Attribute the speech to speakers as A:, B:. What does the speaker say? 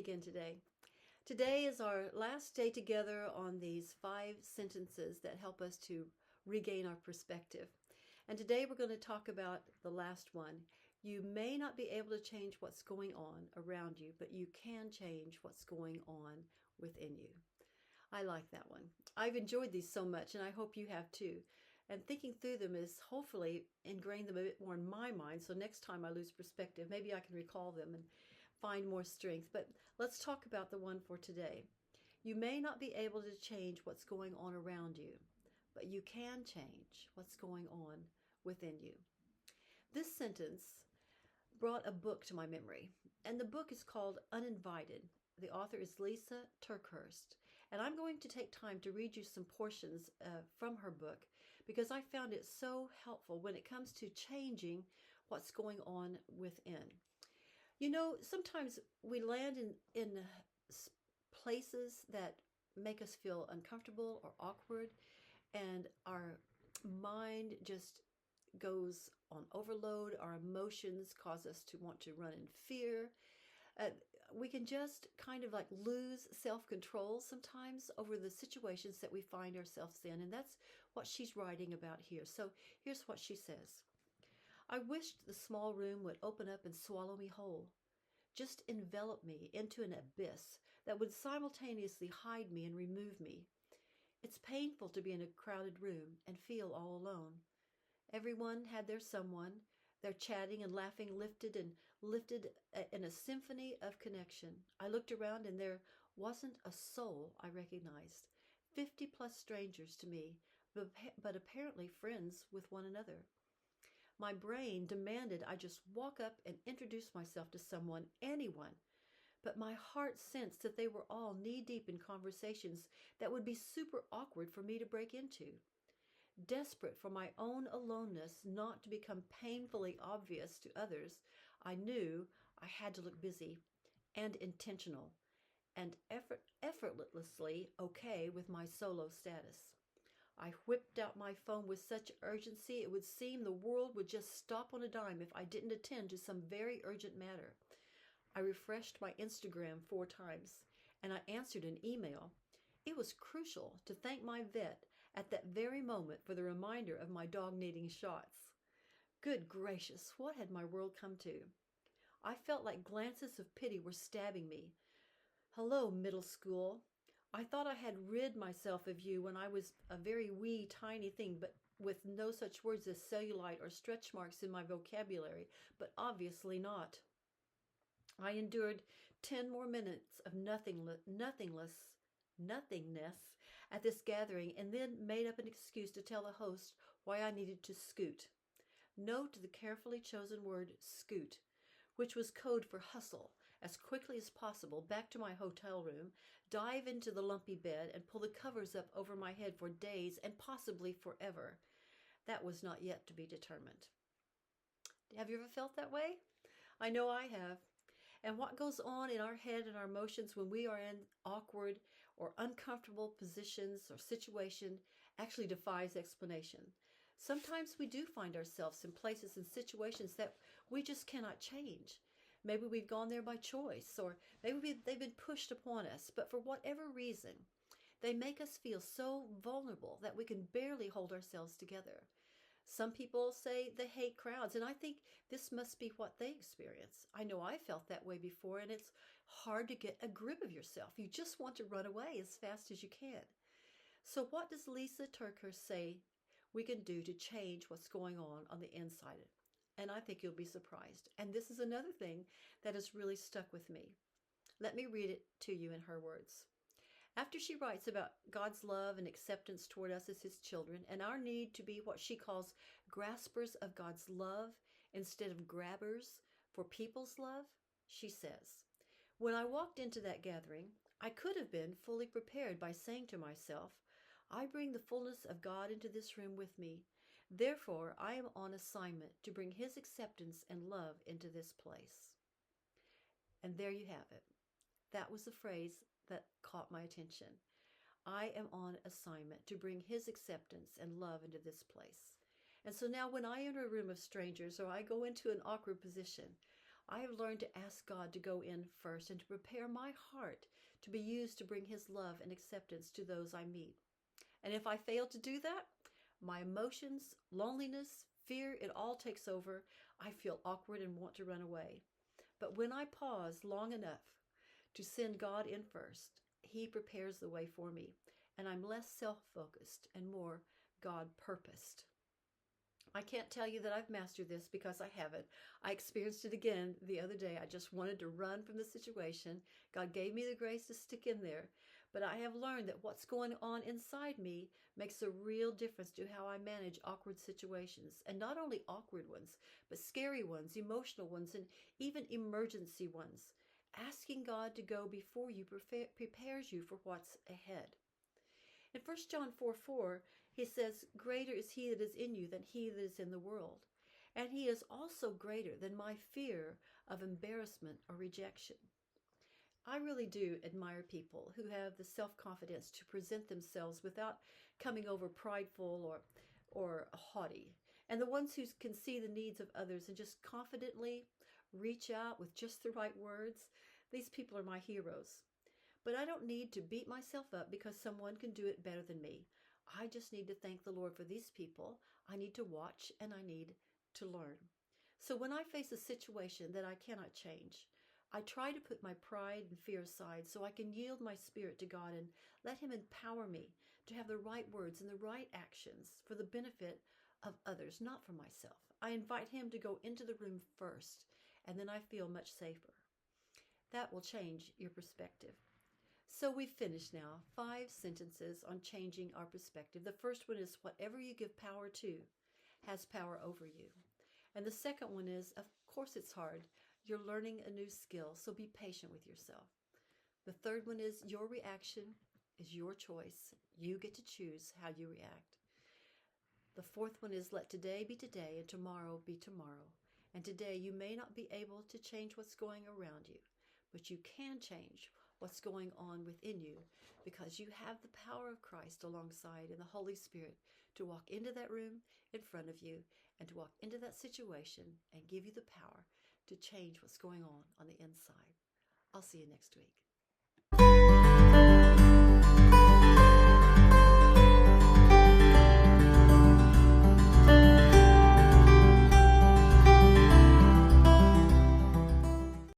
A: again today. Today is our last day together on these 5 sentences that help us to regain our perspective. And today we're going to talk about the last one. You may not be able to change what's going on around you, but you can change what's going on within you. I like that one. I've enjoyed these so much, and I hope you have too. And thinking through them is hopefully ingrained them a bit more in my mind. So next time I lose perspective, maybe I can recall them and find more strength. But let's talk about the one for today. You may not be able to change what's going on around you, but you can change what's going on within you. This sentence brought a book to my memory, and the book is called Uninvited. The author is Lysa TerKeurst, and I'm going to take time to read you some portions from her book because I found it so helpful when it comes to changing what's going on within. You know, sometimes we land in places that make us feel uncomfortable or awkward, and our mind just goes on overload. Our emotions cause us to want to run in fear. We can just kind of like lose self-control sometimes over the situations that we find ourselves in. And that's what she's writing about here. So here's what she says. I wished the small room would open up and swallow me whole. Just envelop me into an abyss that would simultaneously hide me and remove me. It's painful to be in a crowded room and feel all alone. Everyone had their someone. Their chatting and laughing lifted in a symphony of connection. I looked around and there wasn't a soul I recognized. 50 plus strangers to me, but apparently friends with one another. My brain demanded I just walk up and introduce myself to someone, anyone. But my heart sensed that they were all knee-deep in conversations that would be super awkward for me to break into. Desperate for my own aloneness not to become painfully obvious to others, I knew I had to look busy and intentional and effortlessly okay with my solo status. I whipped out my phone with such urgency it would seem the world would just stop on a dime if I didn't attend to some very urgent matter. I refreshed my Instagram 4 times and I answered an email. It was crucial to thank my vet at that very moment for the reminder of my dog needing shots. Good gracious, what had my world come to? I felt like glances of pity were stabbing me. Hello, middle school. I thought I had rid myself of you when I was a very wee, tiny thing, but with no such words as cellulite or stretch marks in my vocabulary, but obviously not. I endured 10 more minutes of nothingness at this gathering and then made up an excuse to tell the host why I needed to scoot. Note the carefully chosen word scoot, which was code for hustle as quickly as possible back to my hotel room, dive into the lumpy bed and pull the covers up over my head for days and possibly forever. That was not yet to be determined. Have you ever felt that way? I know I have. And what goes on in our head and our emotions when we are in awkward or uncomfortable positions or situation actually defies explanation. Sometimes we do find ourselves in places and situations that we just cannot change. Maybe we've gone there by choice, or maybe they've been pushed upon us, but for whatever reason, they make us feel so vulnerable that we can barely hold ourselves together. Some people say they hate crowds, and I think this must be what they experience. I know I felt that way before, and it's hard to get a grip of yourself. You just want to run away as fast as you can. So what does Lysa TerKeurst say we can do to change what's going on the inside? And I think you'll be surprised. And this is another thing that has really stuck with me. Let me read it to you in her words. After she writes about God's love and acceptance toward us as his children and our need to be what she calls graspers of God's love instead of grabbers for people's love, she says, when I walked into that gathering, I could have been fully prepared by saying to myself, I bring the fullness of God into this room with me. Therefore, I am on assignment to bring his acceptance and love into this place. And there you have it. That was the phrase that caught my attention. I am on assignment to bring his acceptance and love into this place. And so now when I enter a room of strangers or I go into an awkward position, I have learned to ask God to go in first and to prepare my heart to be used to bring His love and acceptance to those I meet. And if I fail to do that, my emotions, loneliness, fear, it all takes over. I feel awkward and want to run away. But when I pause long enough to send God in first, He prepares the way for me, and I'm less self-focused and more God-purposed. I can't tell you that I've mastered this because I haven't. I experienced it again the other day. I just wanted to run from the situation. God gave me the grace to stick in there. But I have learned that what's going on inside me makes a real difference to how I manage awkward situations. And not only awkward ones, but scary ones, emotional ones, and even emergency ones. Asking God to go before you prepares you for what's ahead. In 1 John 4:4, he says, "Greater is he that is in you than he that is in the world. And he is also greater than my fear of embarrassment or rejection." I really do admire people who have the self-confidence to present themselves without coming over prideful or haughty. And the ones who can see the needs of others and just confidently reach out with just the right words, these people are my heroes. But I don't need to beat myself up because someone can do it better than me. I just need to thank the Lord for these people. I need to watch and I need to learn. So when I face a situation that I cannot change, I try to put my pride and fear aside so I can yield my spirit to God and let Him empower me to have the right words and the right actions for the benefit of others, not for myself. I invite Him to go into the room first, and then I feel much safer. That will change your perspective. So we've finished now 5 sentences on changing our perspective. The first one is, whatever you give power to has power over you. And the second one is, of course it's hard. You're learning a new skill, so be patient with yourself. The third one is, your reaction is your choice. You get to choose how you react. The fourth one is, let today be today and tomorrow be tomorrow. And today you may not be able to change what's going around you, but you can change what's going on within you because you have the power of Christ alongside and the Holy Spirit to walk into that room in front of you and to walk into that situation and give you the power to change what's going on the inside. I'll see you next week.